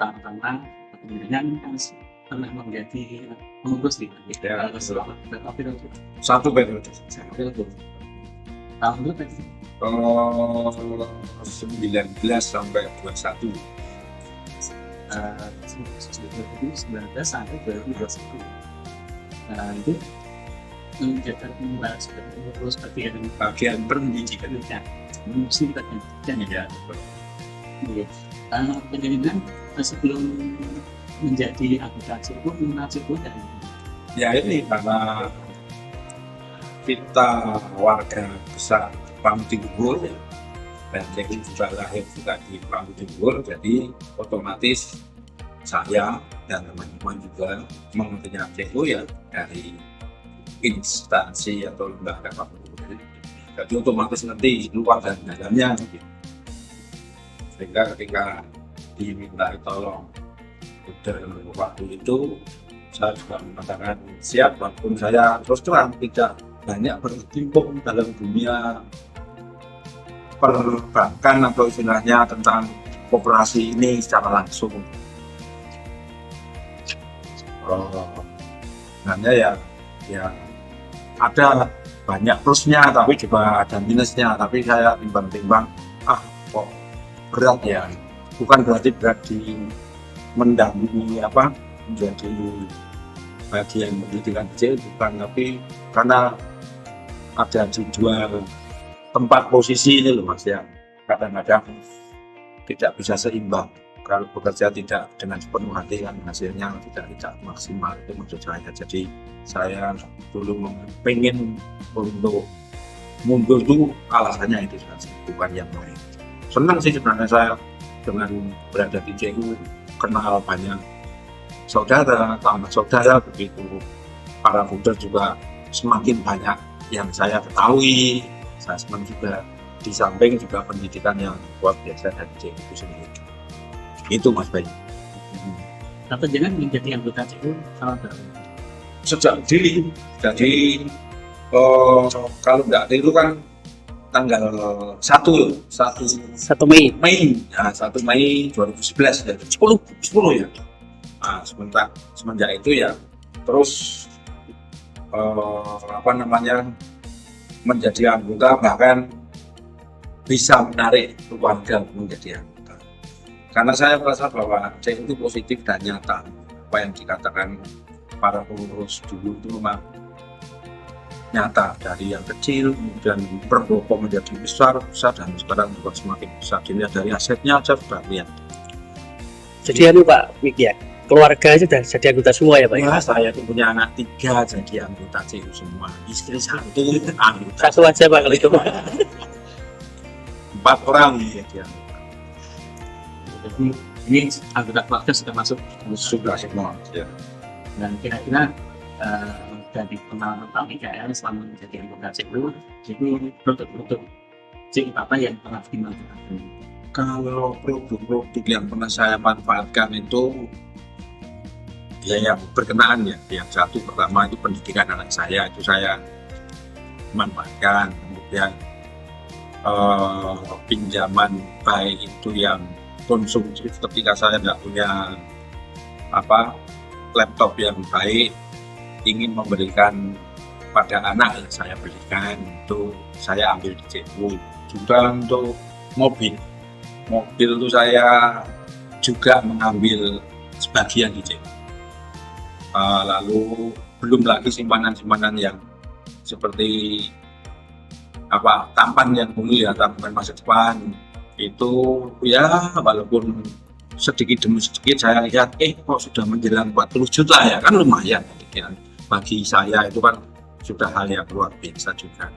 pertama-tama kemudian kan pernah menjadi pengurus di Ya, berapa periode? satu periode. Tahun berapa itu? 19 sampai 21. 2019 sampai 2021. Nah, itu menjadi membahas pengurus Bagian pendidikan. mesti kita kan Ya, penjaringan sebelum menjadi anggota CIPU mengenal CIPU dan ya ini karena kita warga besar Pangudimur ya, dan jadi juga lahir juga di Pangudimur, jadi otomatis saya dan teman-teman juga mengertinya CIPU ya dari instansi atau lembaga Pangudimur. Jadi otomatis nanti luar dan dalamnya gitu. Sehingga ketika diminta tolong waktu itu saya juga mengatakan siap, walaupun saya terus terang tidak banyak berkecimpung dalam dunia perbankan atau istilahnya tentang koperasi ini secara langsung. Sebenarnya ya ada banyak plusnya tapi juga ada minusnya, tapi saya timbang-timbang kok berat ya, bukan berarti berat di mendampingi menjadi bagian pendidikan kecil, bukan, tapi karena ada di dua tempat posisi ini loh Mas ya, kadang-kadang tidak bisa seimbang. Kalau bekerja tidak dengan sepenuh hati kan hasilnya tidak maksimal, itu maksud saya. Jadi saya dulu pengen untuk mundur itu alasannya itu saja, bukan yang lain. Senang sih sebenarnya saya dengan berada di CIPU, kenal banyak saudara, tambah saudara begitu. Para founder juga semakin banyak yang saya ketahui. Saya senang juga, di samping juga pendidikan yang luar biasa dari CIPU sendiri. Itu Mas Bayu. atau jangan menjadi anggota CIPU tahun berapa? Sejak dini, jadi kalau nggak itu kan tanggal 1 Mei. Nah, 1 Mei 2011 ya, 10 ya. Nah, semenjak itu ya terus menjadi anggota, bahkan bisa menarik keluarga menjadi anggota. Karena saya merasa bahwa CIPU itu positif dan nyata. Apa yang dikatakan para pengurus dulu itu memang nyata, dari yang kecil kemudian berbobot menjadi besar dan sekarang juga semakin besar. Dilihat dari asetnya aja sudah lihat. Jadi Pak Mik ya, keluarga itu sudah jadi anggota semua ya Pak? Ya, saya itu punya anak 3 jadi anggota CIPU semua, istri 1 anggota. Satu aja Pak kalau itu Pak. 4 orang ya dia. Jadi ini anggota keluarga sudah masuk Sudah semua ya. dan kira-kira dari pengalaman Pak Mikael selama menjadi anggota CIPU, jadi produk-produk CIPU apa yang pernah dimanfaatkan? Kalau produk-produk yang pernah saya manfaatkan itu ya yang berkenaan ya, yang satu pertama itu pendidikan anak saya, itu saya manfaatkan. Kemudian pinjaman baik itu yang konsumtif ketika saya tidak punya laptop yang baik, ingin memberikan pada anak yang saya belikan, itu saya ambil di CIPU. Juga untuk mobil itu saya juga mengambil sebagian di CIPU. Lalu belum lagi simpanan-simpanan yang seperti tampan yang dulu ya, tabungan masa depan itu ya, walaupun sedikit demi sedikit saya lihat kok sudah menjelang 40 juta ya, kan lumayan ya. Bagi saya itu kan sudah hal yang luar biasa juga.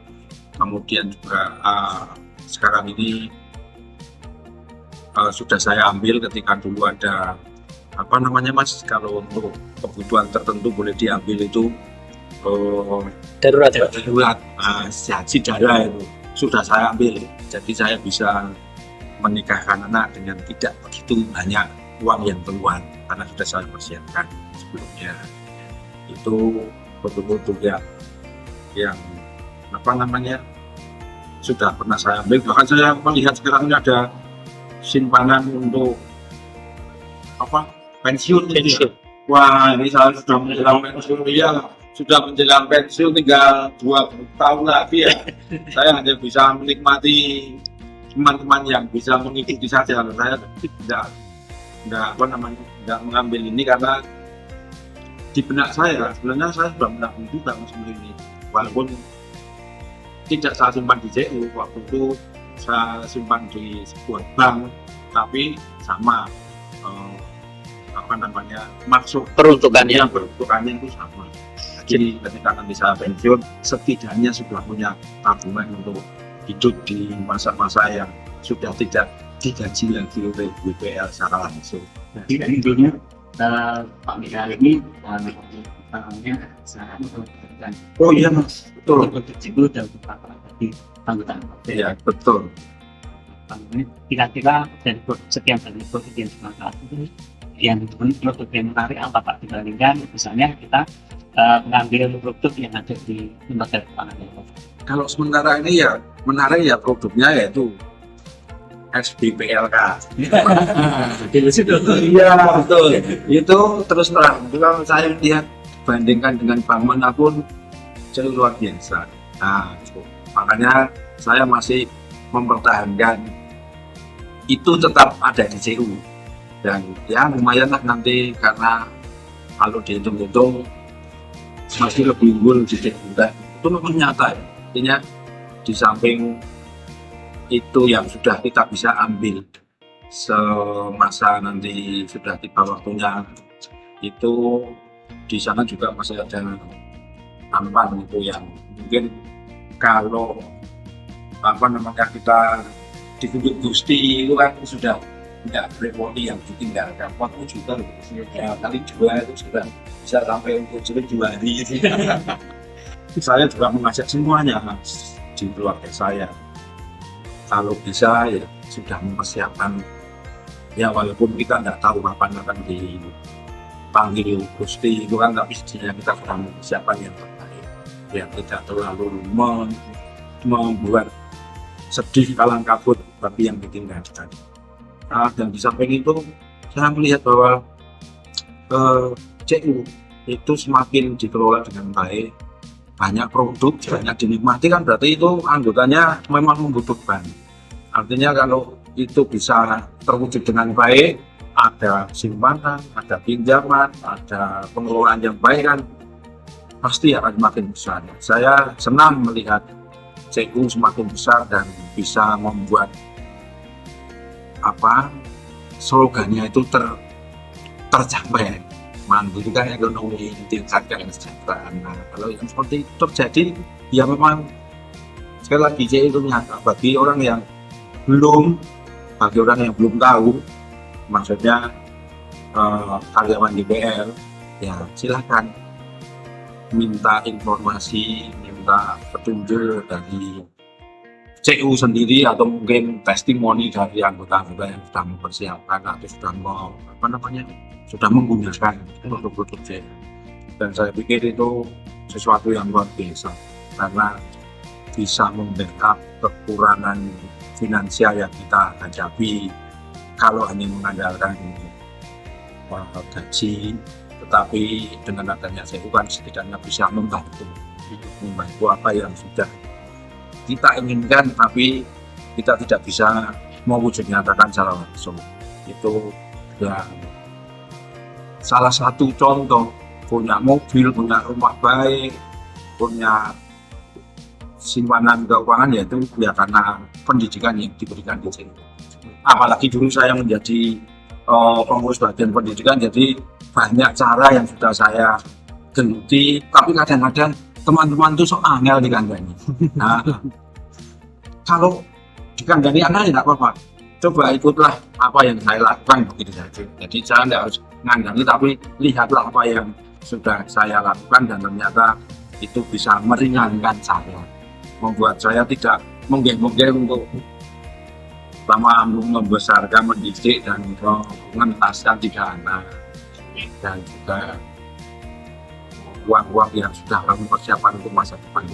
Kemudian juga sekarang ini sudah saya ambil ketika dulu ada Mas, kalau untuk kebutuhan tertentu boleh diambil itu darurat haji darah itu sudah saya ambil, jadi saya bisa menikahkan anak dengan tidak begitu banyak uang yang keluar karena sudah saya persiapkan sebelumnya. Itu produk-produk yang sudah pernah saya ambil. Bahkan saya melihat sekarang ini ada simpanan untuk apa pensiun gitu ya. Pensiun. Wah, ini saya sudah menjelang pensiun, iya, sudah menjelang pensiun tinggal 2 tahun lagi ya. Saya hanya bisa menikmati teman-teman yang bisa mengikuti saja. Saya tidak apa namanya, tidak mengambil ini karena di benak saya sebenarnya saya sudah menabung juga musim ini, walaupun tidak saya simpan di CU. Waktu itu saya simpan di sebuah bank, tapi sama apa namanya, masuk Peruntukannya. peruntukannya itu sama. Jadi ketika nanti saya pensiun, setidaknya sudah punya tabungan untuk hidup di masa-masa yang sudah tidak digaji lagi oleh BPL secara langsung. Jadi dari intinya Pak Mikael ini namanya sangat memperhatikan Oh iya mas, betul. untuk jiwa dan beberapa di anggota. Iya betul. Kira-kira dari sekian banyak produk yang dimanfaatkan itu yang produk yang menarik apa Pak, dibandingkan misalnya kita mengambil produk yang ada di lembaga keuangan. Kalau sementara ini ya menarik ya produknya yaitu SBPLK. Iya betul. Itu terus terang. Kalau saya lihat bandingkan dengan bank manapun jauh luar biasa. Nah, makanya saya masih mempertahankan itu tetap ada di CU. Dan ya lumayan lah nanti, karena kalau dihitung-hitung masih lebih unggul di CU. Itu memang nyata ya. Artinya di samping itu yang sudah kita bisa ambil semasa nanti sudah tiba waktunya, itu di sana juga masih ada tambahan itu yang mungkin kalau apa namanya kita ditunjuk Gusti itu kan sudah tidak repoti yang ditinggalkan 40 juta ya, kali 2 itu sudah bisa sampai untuk 2 hari. Saya juga mengajak semuanya di keluarga saya, kalau bisa ya sudah mempersiapkan ya, walaupun kita tidak tahu kapan akan dipanggil Gusti itu kan, tapi setidaknya kita sudah mempersiapkan yang terbaik, yang tidak terlalu membuat sedih kalang kabut bagi yang ditinggalkan. Dan di samping itu saya melihat bahwa CU itu semakin dikelola dengan baik, banyak produk, banyak dinikmati, kan berarti itu anggotanya memang membutuhkan. Artinya kalau itu bisa terwujud dengan baik, ada simpanan, ada pinjaman, ada pengelolaan yang baik, kan pasti akan makin besar. Saya senang melihat CU semakin besar dan bisa membuat apa slogannya itu tercapai. Mandirikan ekonomi, tingkatkan kesejahteraan. Nah, kalau yang seperti itu terjadi, ya memang sekali lagi CU itu nyata bagi orang yang belum tahu, maksudnya karyawan DPR, ya silahkan minta informasi, minta petunjuk dari CU sendiri, atau mungkin testimoni dari anggota-anggota yang sudah mempersiapkan atau sudah menggunakan produk-produk CU. Dan saya pikir itu sesuatu yang luar biasa, karena bisa membackup kekurangan finansial yang kita hadapi kalau hanya mengandalkan gaji. Tetapi dengan adanya CU kan setidaknya bisa membantu apa yang sudah kita inginkan, tapi kita tidak bisa mewujud nyatakan secara langsung. Itu ya salah satu contoh, punya mobil, punya rumah baik, punya simpanan keuangan, yaitu ya karena pendidikan yang diberikan di sini. Apalagi dulu saya menjadi pengurus bagian pendidikan, jadi banyak cara yang sudah saya geluti, tapi kadang-kadang teman-teman itu sok angel dikandani. Nah, kalau dikandani anak tidak apa-apa, coba ikutlah apa yang saya lakukan begitu saja. Jadi saya tidak harus ngandani, tapi lihatlah apa yang sudah saya lakukan, dan ternyata itu bisa meringankan saya, membuat saya tidak menggeng-menggeng untuk lama membesarkan, mendidik, dan mengentaskan 3 anak, dan juga uang-uang yang sudah kami persiapkan untuk masa depan.